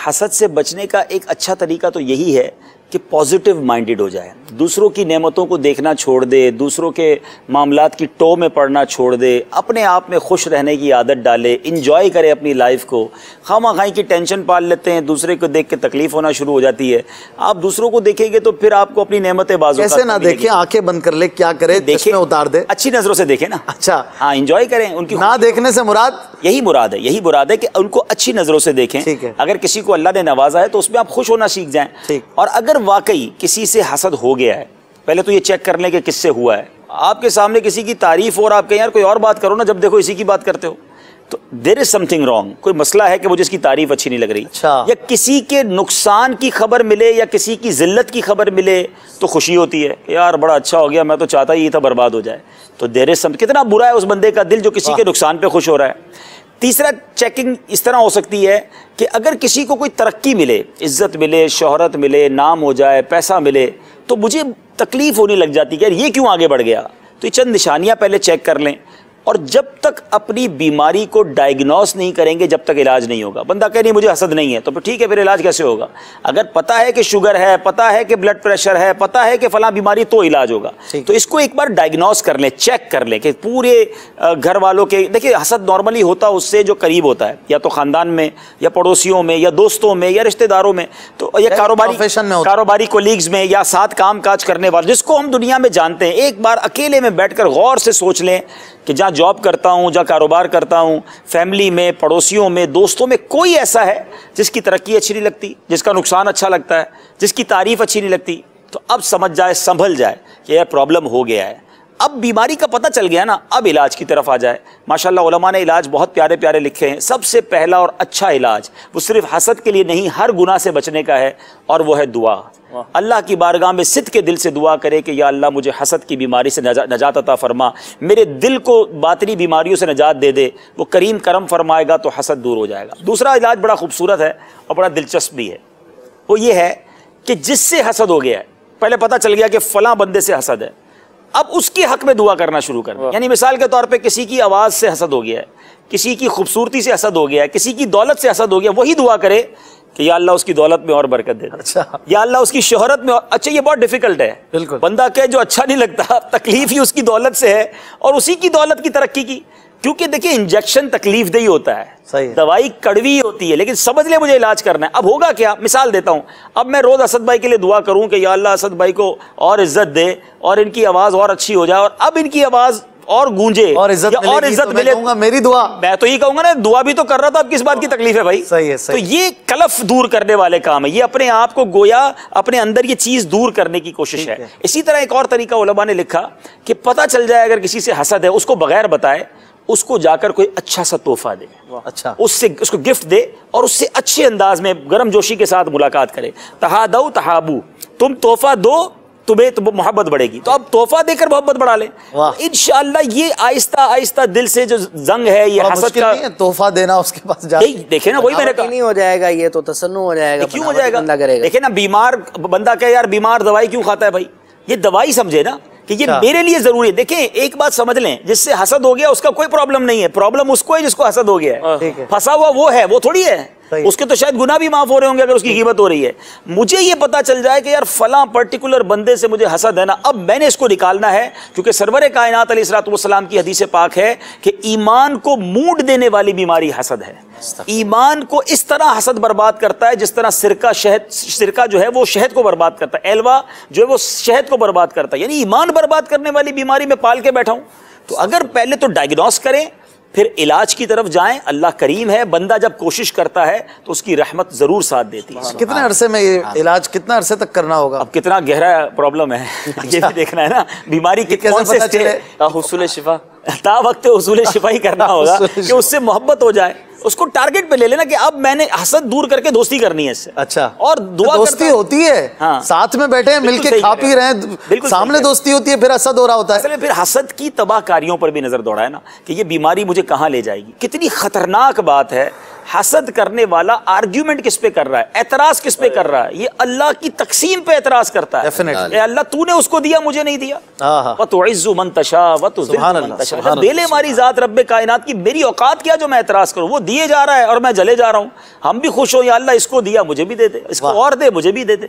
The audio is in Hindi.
हसद से बचने का एक अच्छा तरीका तो यही है कि पॉजिटिव माइंडेड हो जाए, दूसरों की नेमतों को देखना छोड़ दे, दूसरों के मामलात की टो में पड़ना छोड़ दे, अपने आप में खुश रहने की आदत डाले, इंजॉय करे अपनी लाइफ को। खामा-खाई की टेंशन पाल लेते हैं, दूसरे को देख के तकलीफ होना शुरू हो जाती है। आप दूसरों को देखेंगे तो फिर आपको अपनी नेमतें बाजू कैसे ना देखें, आंखें बंद कर ले, क्या करे, देखें, उतार दे, अच्छी नजरों से देखें ना। अच्छा, हाँ, इंजॉय करें उनकी। ना देखने से मुराद यही मुराद है, यही मुराद है कि उनको अच्छी नजरों से देखें। ठीक है। अगर किसी को अल्लाह ने नवाजा है तो उसमें आप खुश होना सीख जाएं। ठीक। और अगर वाकई किसी से हसद हो गया है, पहले तो ये चेक कर लें कि किससे हुआ है। आपके सामने किसी की तारीफ और आप कहें यार कोई और बात करो ना, जब देखो इसी की बात करते हो, तो देयर इज समथिंग रॉन्ग। कोई मसला है कि मुझे इसकी तारीफ अच्छी नहीं लग रही। अच्छा। या किसी के नुकसान की खबर मिले या किसी की जिल्लत की खबर मिले तो खुशी होती है, यार बड़ा अच्छा हो गया, मैं तो चाहता ही था बर्बाद हो जाए। तो देयर इज समथिंग, कितना बुरा है उस बंदे का दिल जो किसी के नुकसान पे खुश हो रहा है। तीसरा चेकिंग इस तरह हो सकती है कि अगर किसी को कोई तरक्की मिले, इज्जत मिले, शोहरत मिले, नाम हो जाए, पैसा मिले, तो मुझे तकलीफ होने लग जाती है कि यार ये क्यों आगे बढ़ गया। तो ये चंद निशानियां पहले चेक कर लें। और जब तक अपनी बीमारी को डायग्नोस नहीं करेंगे जब तक इलाज नहीं होगा। बंदा कहे नहीं मुझे हसद नहीं है, तो फिर ठीक है, फिर इलाज कैसे होगा। अगर पता है कि शुगर है, पता है कि ब्लड प्रेशर है, पता है कि फला बीमारी, तो इलाज होगा। तो इसको एक बार डायग्नोस कर लें, चेक कर लें कि पूरे घर वालों के, देखिए हसद नॉर्मली होता उससे जो करीब होता है, या तो खानदान में या पड़ोसियों में या दोस्तों में या रिश्तेदारों में, तो या कारोबारी कोलीग्स में या साथ काम काज करने वाले, जिसको हम दुनिया में जानते हैं। एक बार अकेले में बैठकर गौर से सोच लें कि जहाँ जॉब करता हूँ, जहाँ कारोबार करता हूँ, फैमिली में, पड़ोसियों में, दोस्तों में कोई ऐसा है जिसकी तरक्की अच्छी नहीं लगती, जिसका नुकसान अच्छा लगता है, जिसकी तारीफ अच्छी नहीं लगती, तो अब समझ जाए, संभल जाए कि यह प्रॉब्लम हो गया है। अब बीमारी का पता चल गया ना, अब इलाज की तरफ आ जाए। माशाल्लाह उलमा ने इलाज बहुत प्यारे प्यारे लिखे हैं। सबसे पहला और अच्छा इलाज वो सिर्फ हसद के लिए नहीं, हर गुनाह से बचने का है, और वो है दुआ। अल्लाह की बारगाह में सिद्क़ के दिल से दुआ करे कि या अल्लाह मुझे हसद की बीमारी से नजात अता फरमा, मेरे दिल को बातनी बीमारियों से नजात दे दे। वो करीम करम फरमाएगा तो हसद दूर हो जाएगा। दूसरा इलाज बड़ा खूबसूरत है और बड़ा दिलचस्प भी है। वो ये है कि जिससे हसद हो गया है, पहले पता चल गया कि फलां बंदे से हसद है, अब उसके हक में दुआ करना शुरू कर। यानी मिसाल के तौर पे किसी की आवाज़ से हसद हो गया है, किसी की खूबसूरती से हसद हो गया है, किसी की दौलत से हसद हो गया, वही दुआ करे कि या अल्लाह उसकी दौलत में और बरकत दे। अच्छा। या अल्लाह उसकी शोहरत में और। अच्छा, ये बहुत डिफिकल्ट है। बिल्कुल। बंदा कहे जो अच्छा नहीं लगता, तकलीफ ही उसकी दौलत से है और उसी की दौलत की तरक्की की। क्योंकि देखिए इंजेक्शन तकलीफ दही होता है, सही है। दवाई कड़वी होती है, लेकिन समझ ले मुझे इलाज करना है। अब होगा क्या, मिसाल देता हूं, अब मैं रोज असद भाई के लिए दुआ करूं कि या अल्लाह असद भाई को और इज्जत दे और इनकी आवाज और अच्छी हो जाए, और अब इनकी आवाज और गूंजे और इज्जत मिले, तो मेरी दुआ, मैं तो ये कहूंगा ना, दुआ भी तो कर रहा था, अब किस बात की तकलीफ है भाई। सही है, सही। तो ये कलफ दूर करने वाले काम है, ये अपने आप को गोया अपने अंदर ये चीज दूर करने की कोशिश है। इसी तरह एक और तरीका उलमा ने लिखा कि पता चल जाए अगर किसी से हसद है, उसको बगैर बताए उसको जाकर कोई अच्छा सा तोहफा दे। अच्छा। उसको गिफ्ट दे और उससे अच्छे अंदाज में गर्मजोशी के साथ मुलाकात करे। तहादौ तहाबू, तुम तोहफा दो तुम्हें तो मोहब्बत बढ़ेगी। तो अब तोहफा देकर मोहब्बत बढ़ा ले इंशाअल्लाह। ये आहिस्ता आहिस्ता दिल से जो जंग है, ये हसद का तोहफा देना, उसके पास जा देखे ना, वही मैंने कहा नहीं हो जाएगा, ये तो तसन्नु हो जाएगा। क्यों हो जाएगा, देखे ना, बीमार बंदा कहे यार बीमार दवाई क्यों खाता है भाई, ये दवाई समझे ना कि ये मेरे लिए जरूरी है। देखें एक बात समझ लें, जिससे हसद हो गया उसका कोई प्रॉब्लम नहीं है, प्रॉब्लम उसको है जिसको हसद हो गया है। फंसा हुआ वो है, वो थोड़ी है। उसके तो शायद गुनाह भी माफ हो रहे होंगे अगर उसकी कीमत हो रही है। मुझे ये पता चल जाए कि यार फला पर्टिकुलर बंदे से मुझे हसद है ना, अब मैंने इसको निकालना है। क्योंकि सरवरे कायनात अलैहिस्सलाम की हदीस पाक है कि ईमान को मूड देने वाली बीमारी हसद है। ईमान को इस तरह हसद बर्बाद करता है जिस तरह सिरका जो है वो शहद को बर्बाद करता है, एलवा जो है वो शहद को बर्बाद करता है। यानी ईमान बर्बाद करने वाली बीमारी में पाल के बैठा हूं। तो अगर पहले तो डायग्नोस करें, फिर इलाज की तरफ जाएं। अल्लाह करीम है, बंदा जब कोशिश करता है तो उसकी रहमत जरूर साथ देती है। कितने अरसे में ये इलाज, कितना अरसे तक करना होगा? अब कितना गहरा प्रॉब्लम है ये भी देखना है ना, बीमारी कौन से हुसूल शिफा, ता वक्त हुसूल शिफा ही करना होगा कि उससे मोहब्बत हो जाए। उसको टारगेट पे ले लेना कि अब मैंने हसद दूर करके दोस्ती करनी है इससे। अच्छा। और दुआ दोस्ती होती है, हाँ। साथ में बैठे हैं, मिलके खा पी रहे हैं, सामने दोस्ती होती है, फिर हसद हो रहा होता है। असल में फिर हसद की तबाहकारियों पर भी नजर दौड़ाए ना कि ये बीमारी मुझे कहां ले जाएगी। कितनी खतरनाक बात है हसद करने वाला आर्ग्यूमेंट किस पे कर रहा है, एतराज किस पे कर रहा है? ये अल्लाह की तकसीम पे एतराज करता है। Definitely. ए अल्लाह तूने उसको दिया मुझे नहीं दिया। व तुइज़्ज़ु मन तशा व तुज़िल्लु मन तशा। जब दिल हमारी जात रब्बे कायनात की, मेरी औकात क्या जो मैं एतराज करूं? वो दिए जा रहा है और मैं जले जा रहा हूं। हम भी खुश हो, या अल्लाह इसको दिया मुझे भी दे दे, इसको और दे मुझे भी दे दे।